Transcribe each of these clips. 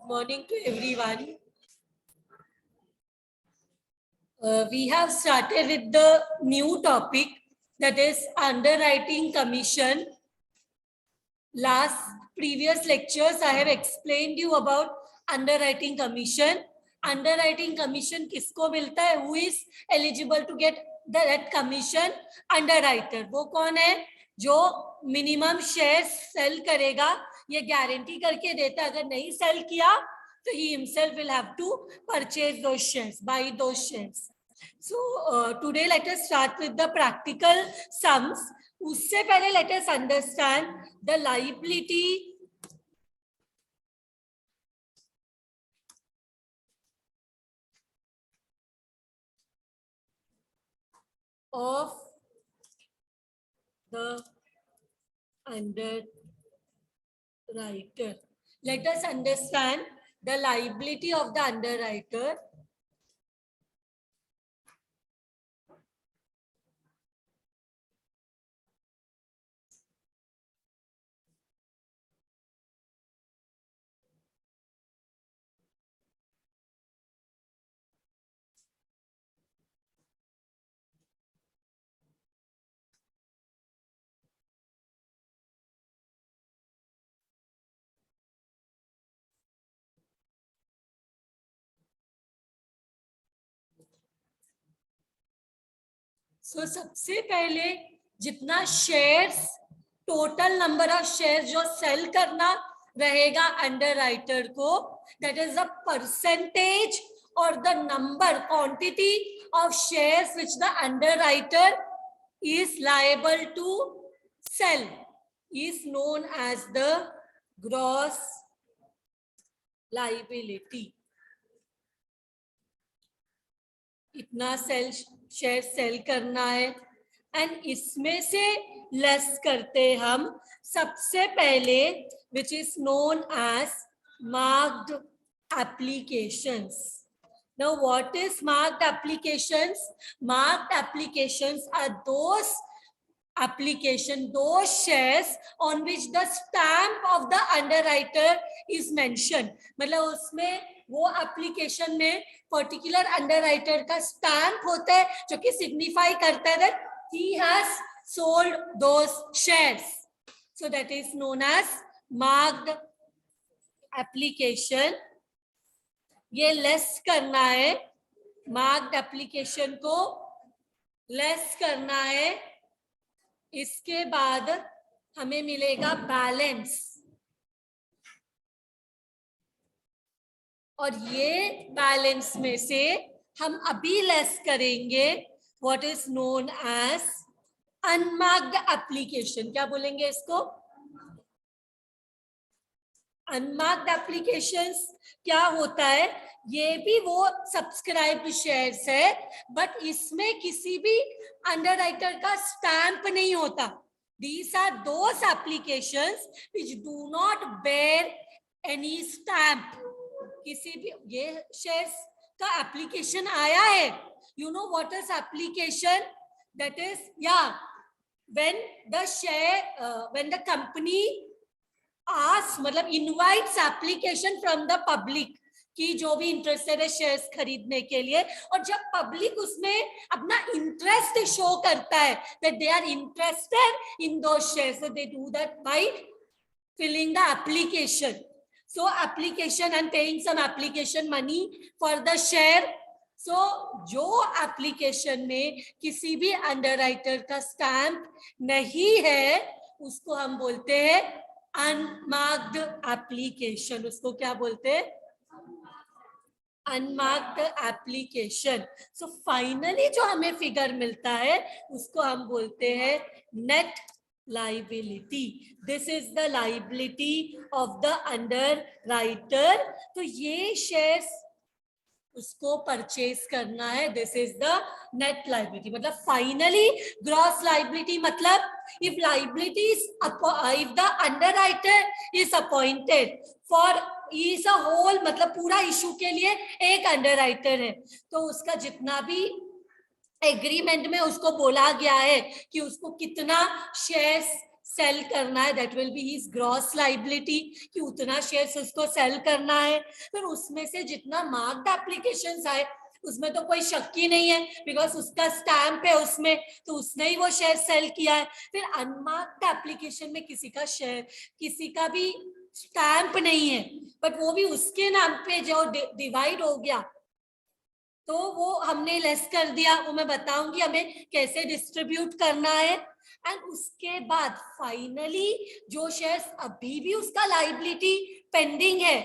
Morning to everyone. We have started with the new topic, that is underwriting commission. Previous lectures I have explained you about underwriting commission. Underwriting commission किसको मिलता है? Who is eligible to get that commission? Underwriter. वो कौन है? जो minimum share cell करेगा, ये guarantee करके देता है. अगर नहीं सेल किया तो he himself will have to purchase those shares, buy those shares. So today let us start with the practical sums. उससे पहले let us understand the liability of the underwriter. Let us understand the liability of the underwriter. सबसे पहले जितना shares, total number of share जो cell करना रहेगा underwriter को, that is the percentage और the number quantity of shares which the underwriter is liable to sell is known as the gross liability. इतना share sale करना है and इसमें से लेस करते हम सबसे पहले which is known as marked applications. Now what is marked applications? Marked applications are those shares on which the stamp of the underwriter is mentioned. मतलब उसमें वो एप्लीकेशन में पर्टिकुलर अंडरराइटर का स्टैंप होता है जो कि सिग्निफाई करता है that he has sold those shares. So that is known as marked application. ये लेस करना है, मार्क्ड एप्लीकेशन को लेस करना है. इसके बाद हमें मिलेगा बैलेंस, और ये बैलेंस में से हम अभी लेस करेंगे what is known as unmarked application. क्या बोलेंगे इसको? अनमार्क्ड एप्लीकेशंस क्या होता है? ये भी वो सब्सक्राइब्ड शेयर्स है, बट इसमें किसी भी अंडरराइटर का स्टैंप नहीं होता. These are those applications which do not bear any stamp. किसी भी ये शेयर्स का एप्लीकेशन आया है. You know what is application? That is, when the company asks, मतलब invites application from the public कि जो भी इंटरेस्टेड है शेयर्स खरीदने के लिए, और जब पब्लिक उसमें अपना इंटरेस्ट शो करता है that they are interested in those shares, so they do that by filling the application. So application and paying some application money for the share. So जो एप्लीकेशन में किसी भी अंडरराइटर का stamp नहीं है उसको हम बोलते हैं अनमार्क्ड एप्लीकेशन. उसको क्या बोलते हैं? Unmarked application. सो फाइनली जो हमें फिगर मिलता है उसको हम बोलते हैं net liability. This is the liability of the underwriter. तो ये शेयर्स उसको परचेज करना है. This is the net liability. मतलब फाइनली ग्रॉस लाइबिलिटी मतलब if liability is if the underwriter is appointed for is a whole, मतलब पूरा issue के लिए एक अंडरराइटर है, तो उसका जितना भी एग्रीमेंट में उसको बोला गया है कि उसको कितना शेयर्स सेल करना है, that will be his gross liability, कि उतना शेयर्स उसको सेल करना है। फिर उसमें से जितना मार्क्ड एप्लीकेशंस आए उसमें तो कोई शक ही नहीं है, बिकॉज उसका स्टैंप है उसमें, तो उसने ही वो शेयर सेल किया है। फिर अनमार्क्ड एप्लीकेशन में किसी का शेयर, किसी का भी स्टैंप नहीं है, बट वो भी उसके नाम पे जो डिवाइड हो गया, तो वो हमने लेस कर दिया। वो मैं बताऊंगी हमें कैसे डिस्ट्रीब्यूट करना है। एंड उसके बाद फाइनली जो शेयर्स अभी भी उसका लाइबिलिटी पेंडिंग है,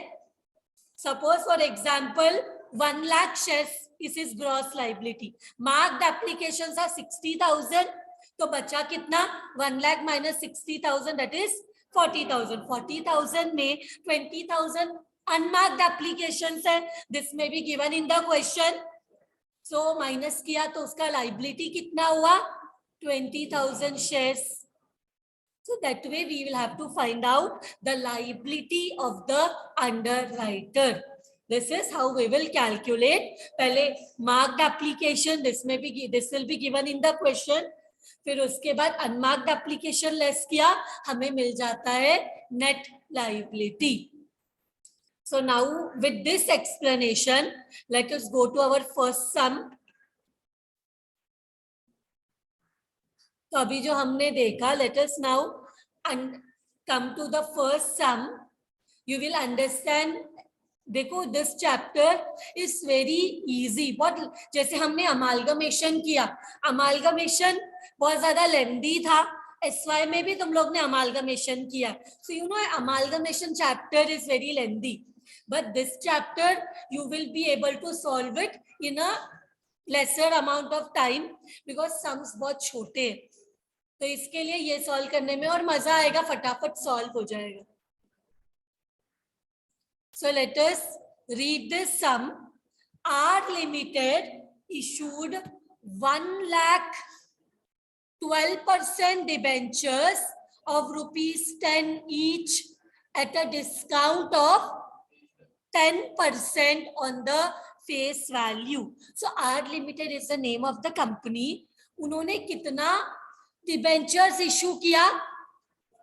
suppose for example 1 lakh shares is his gross liability, marked applications are 60,000, तो बचा कितना, 1 लाख माइनस 60,000, दैट इज 40,000। 40,000 में 20,000 अनमार्क्ड एप्लीकेशंस है, दिस में be given in the question. So minus किया तो उसका लाइबिलिटी कितना हुआ, 20,000 shares. So that way we will have to find out the liability of the underwriter. This is how we will calculate. पहले marked application, this will be given in the question. फिर उसके बाद unmarked application less किया, हमें मिल जाता है net liability. So now with this explanation, let us go to our first sum. तो अभी जो हमने देखा, let us now come to the first sum. You will understand. देखो, this chapter is very easy. बहुत, जैसे हमने अमालगमेशन किया, अमालगमेशन बहुत ज्यादा लेंदी था। SY में भी तुम लोग ने अमालगमेशन किया, so you know amalgamation chapter is very lengthy, but this chapter you will be able to solve it in a lesser amount of time because sums बहुत छोटे हैं। तो इसके लिए ये सॉल्व करने में और मजा आएगा, फटाफट सॉल्व हो जाएगा। So let us read this sum. R Limited issued 1,12% debentures of ₹10 each at a discount of 10% on the face value. So R Limited is the name of the company. उन्होंने कितना डिबेंचर्स इशू किया,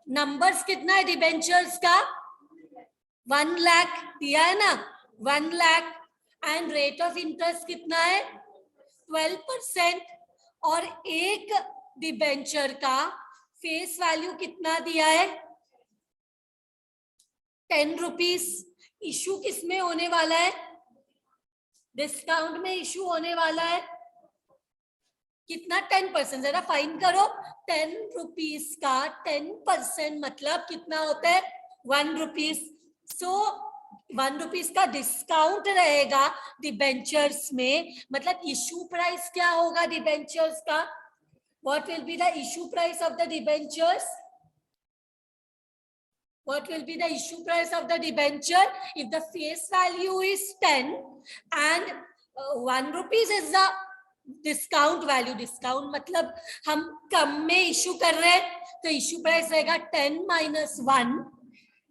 numbers कितना है debentures का, 1 लाख दिया है ना, 1 lakh, and rate of interest कितना है, 12%, और एक डिबेंचर का फेस वैल्यू कितना दिया है, 10 रुपीज। इशू किसमें होने वाला है, डिस्काउंट में इशू होने वाला है, कितना, 10%। जरा फाइन करो, 10 रुपीज का 10% मतलब कितना होता है, 1 रुपीज। सो 1 रुपीज का डिस्काउंट रहेगा डिबेंचर्स में, मतलब इशू प्राइस क्या होगा डिबेंचर्स का, what will be the issue price of the debentures, what will be the issue price of the debenture if the face value is 10 and 1 rupees is the discount value. Discount मतलब हम कम में issue कर रहे हैं, तो issue price रहेगा 10 minus 1।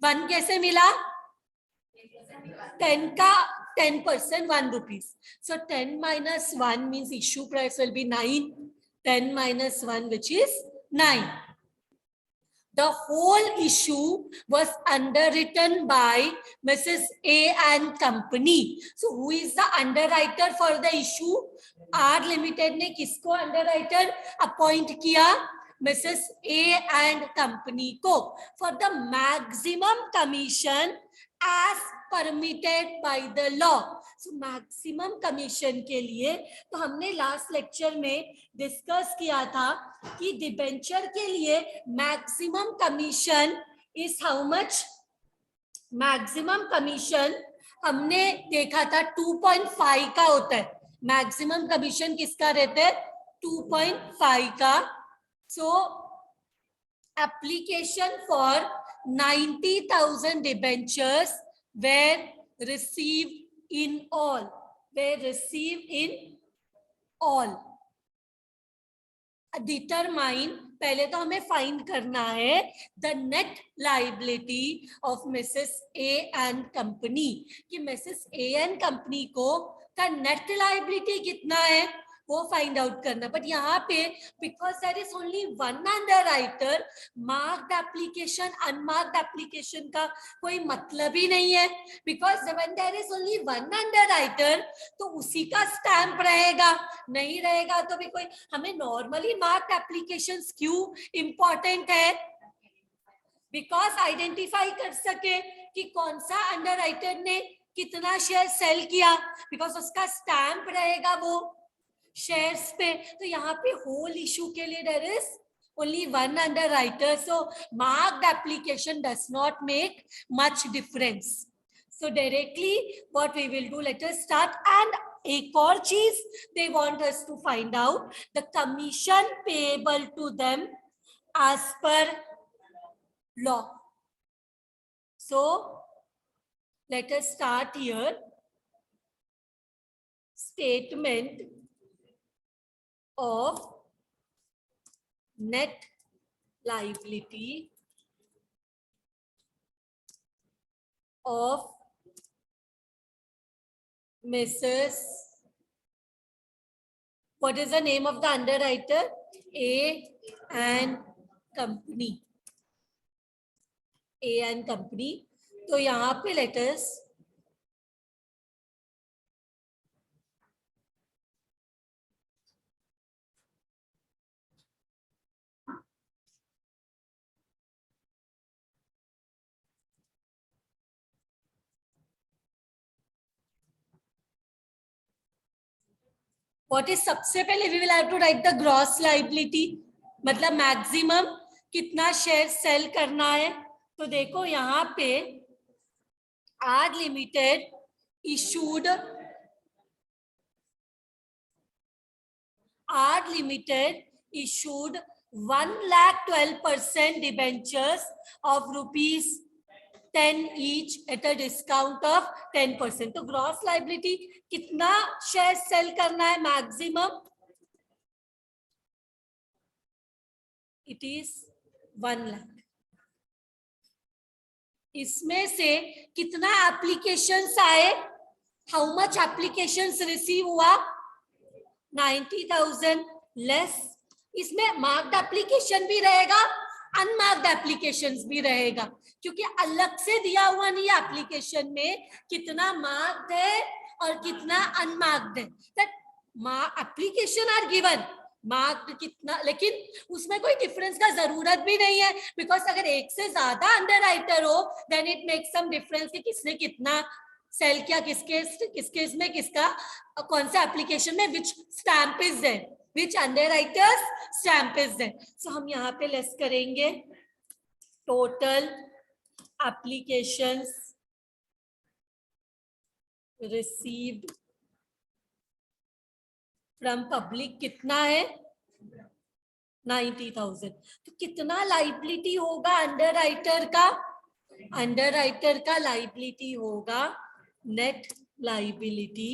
1 कैसे मिला, 10 का 10%, 1 rupees. So 10 minus 1 means issue price will be 9, 10 minus 1 which is 9. The whole issue was underwritten by Mrs. A and Company. So who is the underwriter for the issue? R Limited ने किसको underwriter appoint किया, Mrs. A and Company को, for the maximum commission as permitted by the law. So maximum commission के लिए तो हमने last lecture में discuss किया था कि डिबेंचर के लिए maximum commission is how much, maximum commission हमने देखा था 2.5 का होता है, मैक्सिमम कमीशन किसका रहता है, 2.5 का। So application for 90,000 debentures were received in all, were received in all. Determine, पहले तो हमें फाइंड करना है the net liability of Mrs A and company, कि मिसेस ए एंड कंपनी को का नेट लाइबिलिटी कितना है, वो फाइंड आउट करना। बट यहाँ पे because there is only one underwriter, marked application unmarked application का कोई मतलब ही नहीं है। Because when there is only one underwriter तो उसी का स्टैंप रहेगा, नहीं रहेगा तो भी कोई, हमें नॉर्मली मार्क्ड एप्लीकेशंस क्यों इंपॉर्टेंट है? बिकॉज आइडेंटिफाई कर सके कि कौन सा अंडर राइटर ने कितना शेयर सेल किया, बिकॉज उसका स्टैंप रहेगा वो शेयर्स पे। तो यहाँ पे होल इशू के लिए there is only one underwriter, so marked application does not make much difference. So directly what we will do, let us start. And एक और चीज they want us to find out the commission payable to them as per law. So let us start here. Statement of net liability of Mrs. What is the name of the underwriter? A and Company. A and Company. तो यहाँ पे let us what is सबसे पहले we will have to write the gross liability, मतलब maximum कितना share sale करना है। तो देखो यहाँ पे R Limited issued R Limited issued 1,12% debentures of rupees 10 each at a discount of 10%. तो ग्रॉस लाइबिलिटी कितना शेयर सेल करना है मैक्सिमम? It is 1 lakh. इसमें से कितना एप्लीकेशंस आए? हाउ मच एप्लीकेशंस रिसीव हुआ? 90,000 लेस। इसमें मार्क्ड एप्लीकेशन भी रहेगा, अनमार्क्ड एप्लीकेशंस भी रहेगा, क्योंकि अलग से दिया हुआ नहीं है एप्लीकेशन में कितना मार्क्ड है और कितना अनमार्क्ड है। That application are given marked कितना, लेकिन उसमें कोई डिफरेंस का जरूरत भी नहीं है। बिकॉज अगर एक से ज्यादा अंडर राइटर हो then it makes some difference कि किसने कितना सेल किया, किसके इसमें किसका कौन सा एप्लीकेशन में which stamp is there, which underwriters stamp is there. So हम यहाँ पे लेस करेंगे total applications received from public कितना है? 90,000। तो कितना लाइबिलिटी होगा अंडरराइटर का? अंडरराइटर का लाइबिलिटी होगा net liability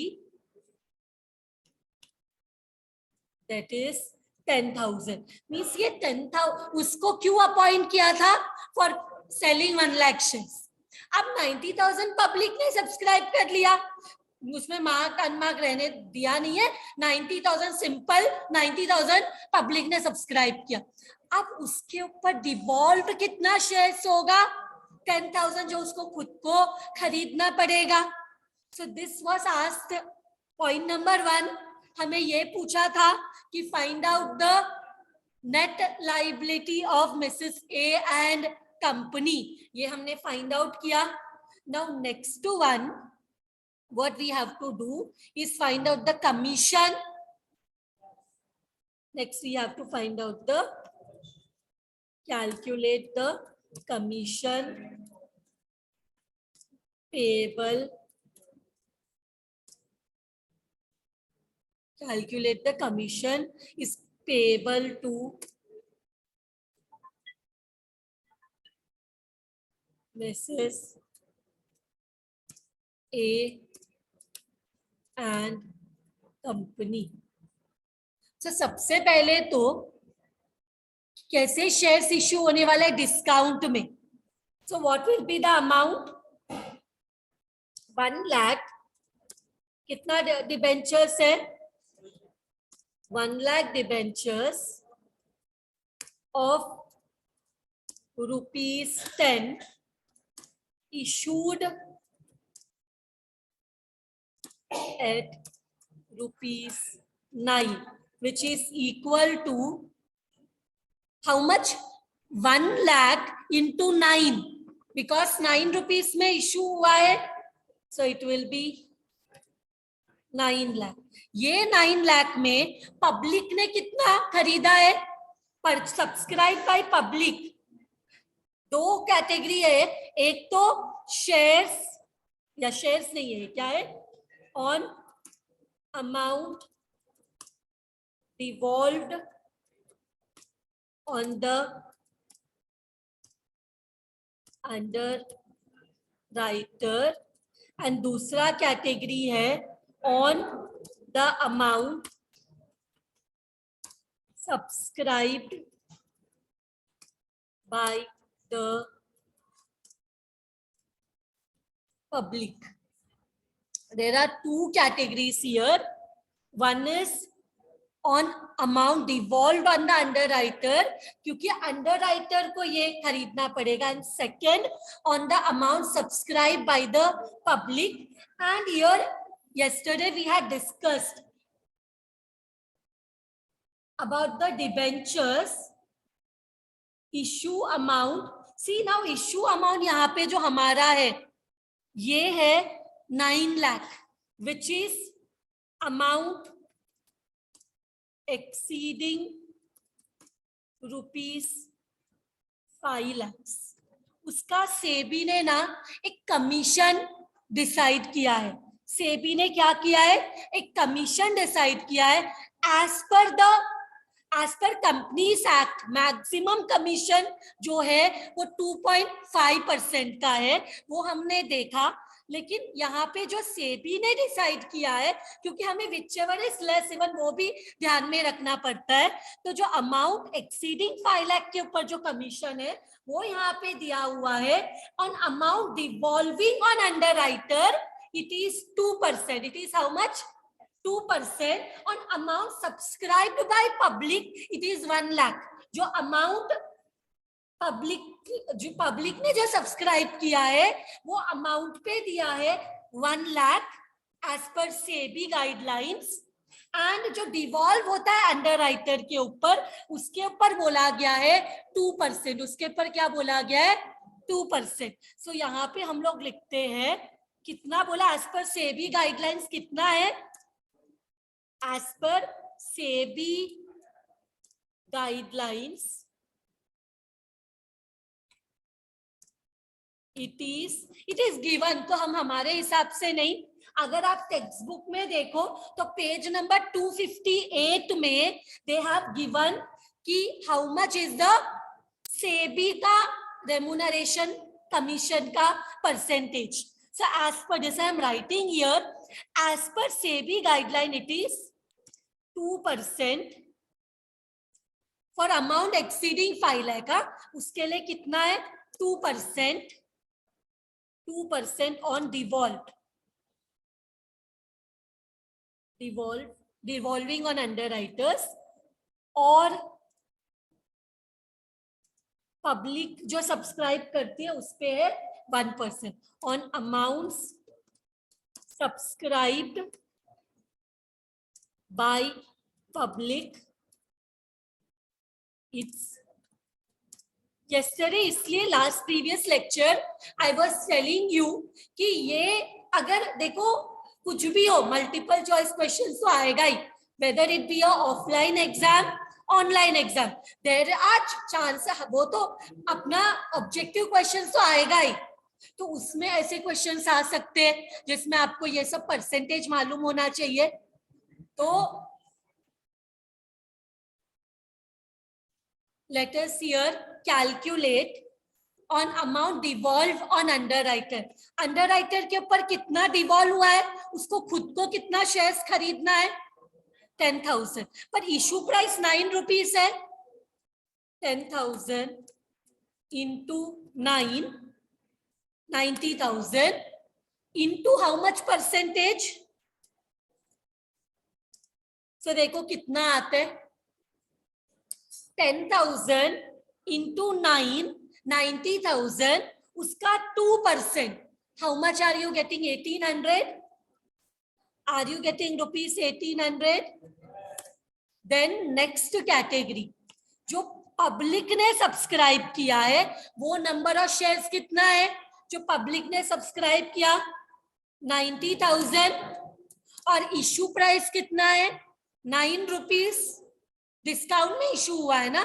that is 10,000। Means ये 10,000 उसको क्यों अपॉइंट किया था? For selling 1 lakh shares. अब 90,000 पब्लिक ने सब्सक्राइब कर लिया, उसमें मार्क अनमार्क रहने दिया नहीं है, 90,000 सिंपल 90,000 पब्लिक ने सब्सक्राइब किया। अब उसके ऊपर डिवॉल्व कितना शेयर्स होगा? 10,000 जो उसको खुद को खरीदना पड़ेगा। So this was asked point number 1। हमें ये पूछा था कि find out the net liability of Mrs A and company, ये हमने फाइंड आउट किया। Now next one what we have to do is find out the commission. Next we have to find out the calculate the commission payable, calculate the commission is payable to Mrs. A and company. तो सबसे पहले तो कैसे shares issue होने वाला है? Discount में। So what will be the amount? 1 lakh. कितना डिबेंचर्स है? 1 lakh debentures of ₹10 issued at ₹9, which is equal to how much? 1 lakh into 9, because 9 rupees में issue हुआ है, so it will be 9 lakh. ये 9 lakh में पब्लिक ने कितना खरीदा है? पर सब्सक्राइब बाय पब्लिक दो कैटेगरी है, एक तो शेयर्स या शेयर्स नहीं है, क्या है? On amount devolved on the underwriter, and दूसरा कैटेगरी है on the amount subscribed by the public. There are two categories here. One is on amount devolved on the underwriter, क्योंकि underwriter को ये खरीदना पड़ेगा, and second on the amount subscribed by the public. And here yesterday we had discussed about the debentures issue amount. See now issue amount यहाँ पे जो हमारा है ये है 9 lakh, which is amount exceeding ₹5 lakhs. उसका सेबी ने ना एक कमीशन डिसाइड किया है. सेबी ने क्या किया है? एक कमीशन डिसाइड किया है. एज पर कंपनीज एक्ट मैक्सिमम कमीशन जो है वो 2.5% का है, वो हमने देखा. लेकिन यहाँ पे जो सेबी ने डिसाइड किया है, क्योंकि हमें व्हिचएवर इज लेस इवन वो भी ध्यान में रखना पड़ता है, तो जो अमाउंट एक्सीडिंग 5 लाख के ऊपर जो कमीशन है वो यहाँ पे दिया हुआ है. On amount devolving on underwriter it is 2%. It is how much? 2%. On amount subscribed by public it is 1 lakh. जो अमाउंट पब्लिक ने जो सब्सक्राइब किया है वो अमाउंट पे दिया है 1 lakh as per SEBI guidelines. And जो डिवॉल्व होता है अंडरराइटर के ऊपर, उसके ऊपर बोला गया है 2%. उसके ऊपर क्या बोला गया है? 2%. सो यहाँ पे हम लोग लिखते हैं कितना बोला? एज पर सेबी गाइडलाइंस कितना है? As per SEBI guidelines it is given. तो हम हमारे हिसाब से नहीं, अगर आप टेक्स्ट बुक में देखो तो पेज नंबर 258 में दे हैव गिवन कि how much is the SEBI का रेम्यूनरेशन कमीशन का percentage. So as per this I am writing here, as per SEBI guideline it is 2% for amount exceeding 5 lakh. उसके लिए कितना है? 2%. 2% on devolving on underwriters. और public जो subscribe करती है उस पे है 1%. On amounts subscribed by public it's yesterday. इसलिए last previous lecture I was telling you कि ये अगर देखो कुछ भी हो, मल्टीपल चॉइस क्वेश्चन तो आएगा ही, whether it be a offline exam online exam, there are chance. वो तो अपना ऑब्जेक्टिव क्वेश्चन तो आएगा ही, तो उसमें ऐसे क्वेश्चंस आ सकते हैं जिसमें आपको ये सब परसेंटेज मालूम होना चाहिए. तो let us here calculate on amount devolve on underwriter. Underwriter के ऊपर कितना डिवॉल्व हुआ है, उसको खुद को कितना शेयर्स खरीदना है? 10,000. पर इशू प्राइस 9 रुपीस है. 10,000 into 9, 90,000 into how much percentage? सो देखो कितना आता है, 10,000 इंटू 9, 90,000, उसका 2%, how much are you getting? 1800. Are you getting rupees 1800? Then next category, जो पब्लिक ने सब्सक्राइब किया है, वो नंबर ऑफ शेयर्स कितना है जो पब्लिक ने सब्सक्राइब किया? 90,000. और इशू प्राइस कितना है? 9 रुपीज. डिस्काउंट में इशू हुआ है ना,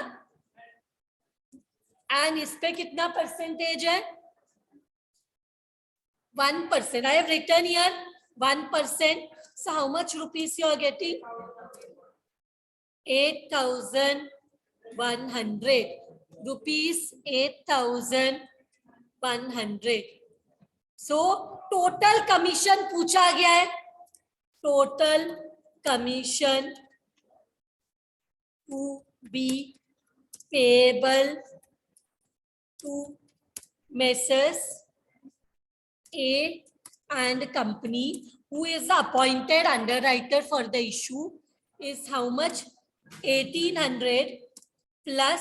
एंड इस पे कितना परसेंटेज है? 1%. I have written here 1%. So how much rupees you are getting? 8,100 rupees. 8,100. So total commission पूछा गया है. Total commission to be payable to Messrs A and company, who is the appointed underwriter for the issue, is how much? 1,800 plus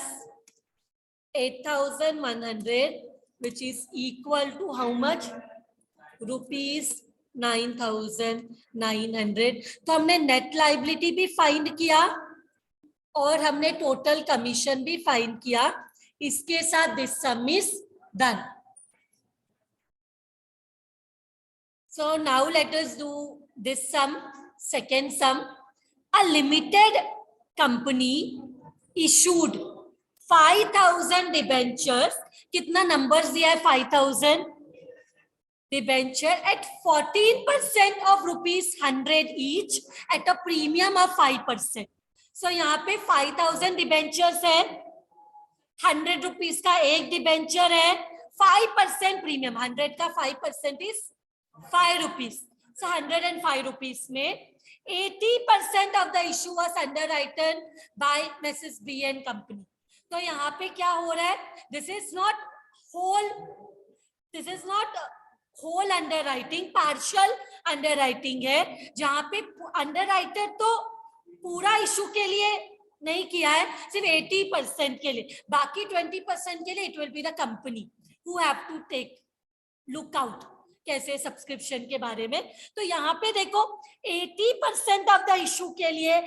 8,100, which is equal to how much? Rupees 9,900. तो हमने net liability भी find किया और हमने total commission भी find किया. इसके साथ this some is done. So now let us do this sum, second sum. A limited company issued 5,000 debentures. कितना numbers दिया है? 5,000 debenture at 14% of rupees 100 each at a premium of 5%. So यहाँ पे 5,000 debentures है, 100 rupees का एक debenture है, 5% premium. 100 का 5% इज 5 rupees. So 105 rupees में 80% of the issue was underwritten by Mrs. B and Company. तो यहाँ पे क्या हो रहा है? This is not whole underwriting, partial underwriting है, जहाँ पे underwriter तो पूरा इशू के लिए नहीं किया है, सिर्फ 80% के लिए. बाकी 20% के लिए it will be the company who have to take look out कैसे सब्सक्रिप्शन के बारे में. तो यहाँ पे देखो 80% ऑफ द इशू के लिए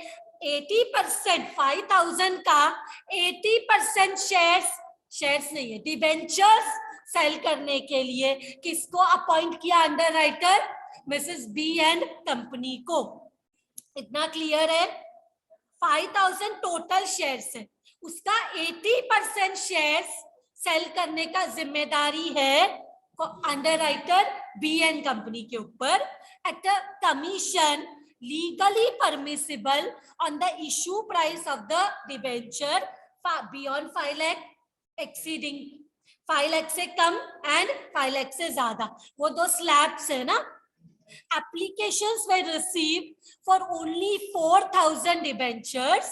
80%, 5,000 का 80% शेयर्स नहीं है, डिबेंचर्स सेल करने के लिए किसको अपॉइंट किया? Underwriter mrs B and company को. इतना क्लियर है? 5,000 टोटल शेयर्स है, उसका 80% शेयर्स सेल करने का जिम्मेदारी है अंडरराइटर बी एंड कंपनी के ऊपर. At a commission legally permissible on the issue price of the debenture beyond 5 lakh, exceeding 5 lakh से कम एंड 5 लाख से ज्यादा. वो दो स्लैब्स है ना. Applications were received for only 4,000 debentures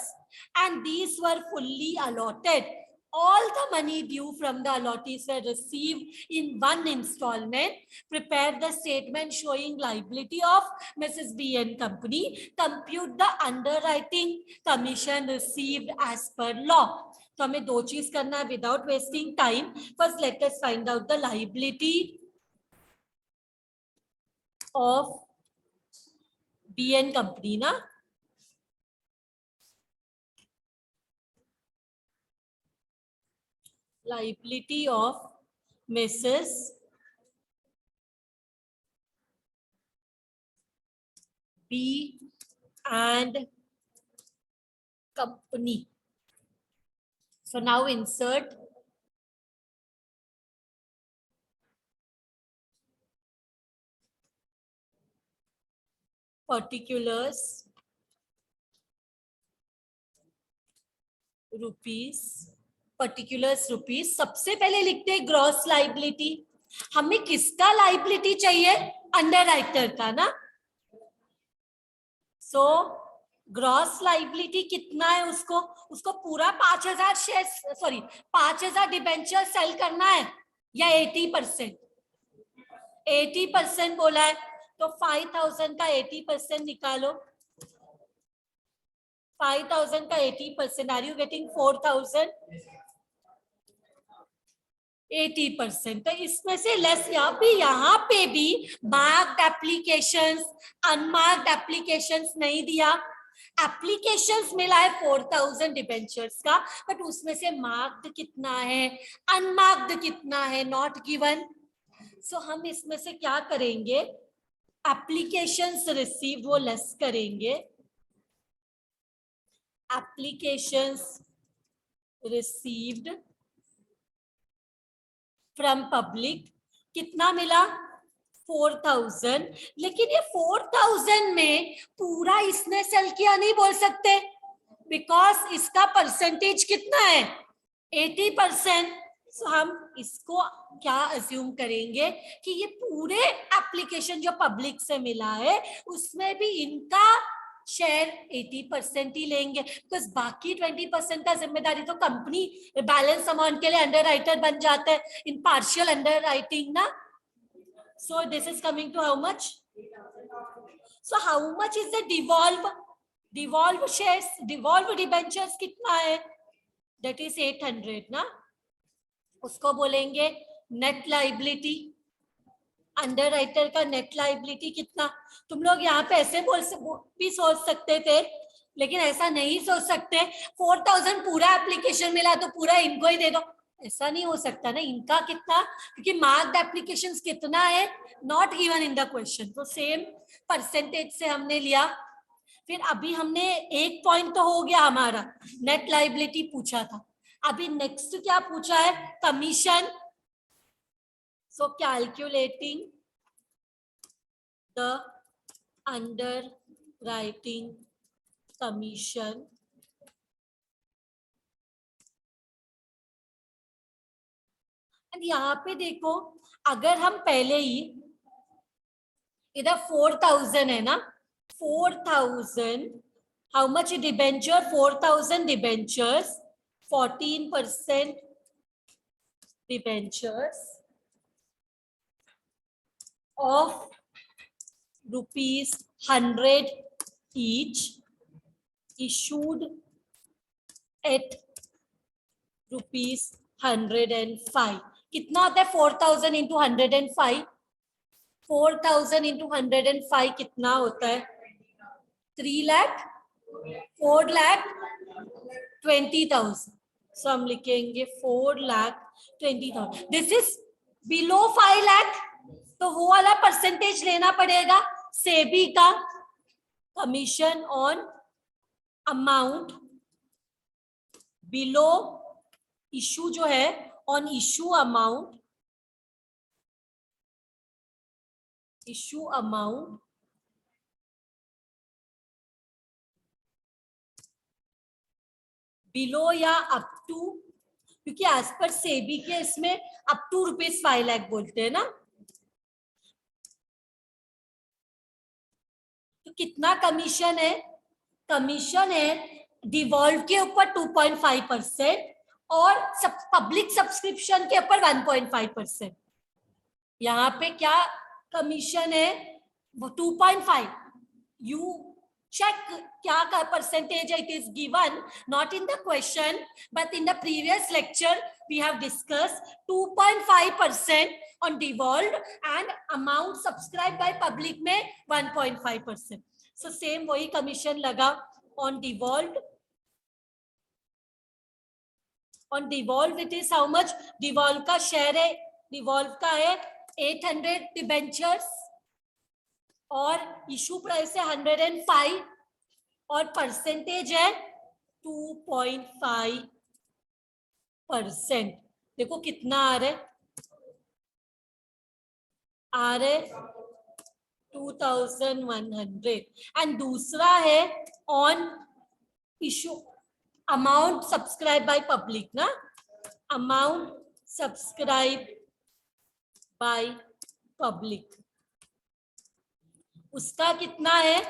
and these were fully allotted. All the money due from the allottees were received in one installment. Prepare the statement showing liability of Mrs. B and Company. Compute the underwriting commission received as per law. तो हमें दो चीज करना है without wasting time. First, let us find out the liability of B and Company ना. Liability of Mrs. B and Company. So now insert particulars rupees. Particulars rupees. सबसे पहले लिखते हैं ग्रॉस लाइबिलिटी. हमें किसका लाइबिलिटी चाहिए? अंडरराइटर का ना. सो ग्रॉस लाइबिलिटी कितना है? उसको पूरा 5,000 शेयर, सॉरी 5,000 डिबेंचर सेल करना है या 80%? 80% बोला है तो 5,000 का 80% निकालो. 5,000 का 80%, आर यू गेटिंग 4,000? 80%। तो इसमें से लेस यहाँ पे भी मार्क्ड एप्लीकेशंस, अनमार्क्ड एप्लीकेशंस नहीं दिया। एप्लीकेशंस मिला है 4,000 डिबेंचर्स का, बट उसमें से मार्क्ड कितना है, अनमार्क्ड कितना है, नॉट गिवन। सो हम इसमें से क्या करेंगे, एप्लीकेशंस रिसीव वो लेस करेंगे, एप्लीकेशंस रिसीव्ड फ्रॉम पब्लिक कितना मिला, 4,000। लेकिन ये 4,000 में पूरा इसने सेल किया नहीं बोल सकते, बिकॉज इसका परसेंटेज कितना है, 80%। सो हम इसको क्या अज्यूम करेंगे कि ये पूरे एप्लीकेशन जो पब्लिक से मिला है उसमें भी इनका शेयर 80% ही लेंगे, बिकॉज बाकी 20% का जिम्मेदारी तो कंपनी बैलेंस अमाउंट के लिए अंडर राइटर बन जाता है इन पार्शियल अंडर राइटिंग ना। So this is coming to how much? So how much is the devolved shares, devolved debentures कितना है? That is 800 ना। उसको बोलेंगे नेट लाइबिलिटी, अंडर राइटर का नेट लाइबिलिटी कितना। तुम लोग यहाँ पे ऐसे भी सोच सकते थे, लेकिन ऐसा नहीं सोच सकते। 4,000 पूरा एप्लीकेशन मिला तो पूरा इनको ही दे दो, ऐसा नहीं हो सकता ना। इनका कितना, क्योंकि मार्क्ड एप्लीकेशंस कितना है, not given in the question. तो सेम परसेंटेज से हमने लिया। फिर अभी हमने एक पॉइंट तो हो गया हमारा, नेट लाइबिलिटी पूछा था। अभी नेक्स्ट क्या पूछा है, commission. So calculating the underwriting commission यहाँ पे देखो, अगर हम पहले ही इधर 4,000 है ना, 4,000 how much debenture, 4,000 debentures, 14% debentures of ₹100 each issued at ₹105। कितना होता है 4,000 इंटू 105? 4,000 इंटू 105 कितना होता है, 3 लाख, 4,20,000। सो हम लिखेंगे 4,20,000। दिस इज बिलो 5 लाख, तो वो वाला परसेंटेज लेना पड़ेगा सेबी का। Commission on amount below issue जो है, on issue amount, issue amount below या अप टू, क्योंकि एज पर सेबी के इसमें अप टू ₹5 लाख बोलते हैं ना। तो कितना कमीशन है, कमीशन है डिवॉल्व के ऊपर 2.5% और पब्लिक सब्सक्रिप्शन के ऊपर 1.5%। यहाँ पे क्या कमीशन है, वो 2.5। यू check क्या का percentage, it is given not in the question but in the previous lecture we have discussed 2.5% on devolved and amount subscribed by public में 1.5%। so same वही commission लगा on devolved। on devolved it is how much, devolved का share है, devolved का है 800 debentures और issue price है 105 और परसेंटेज है 2.5%। देखो कितना आ रहा है 2,100। एंड दूसरा है on issue amount subscribe by public ना, अमाउंट सब्सक्राइब बाय पब्लिक, उसका कितना है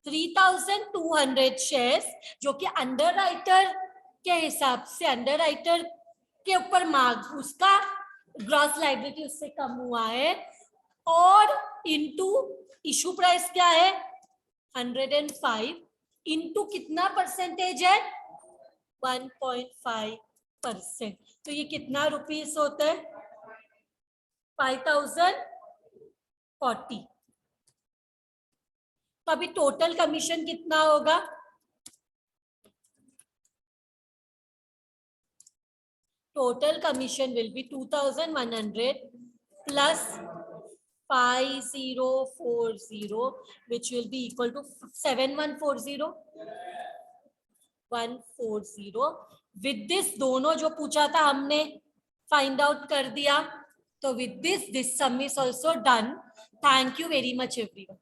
3,200 शेयर्स, जो कि अंडर राइटर के हिसाब से, अंडर राइटर के ऊपर मार्क्स, उसका ग्रॉस लायबिलिटी उससे कम हुआ है। और इनटू इशू प्राइस क्या है 105 इनटू कितना परसेंटेज है 1.5%, तो ये कितना रुपीस होता है 5040। तो अभी टोटल कमीशन कितना होगा, total commission will be 2100 plus 5040, which will be equal to 7140 140। with this दोनों जो पूछा था हमने फाइंड आउट कर दिया, तो with this sum is also done। thank you very much everyone।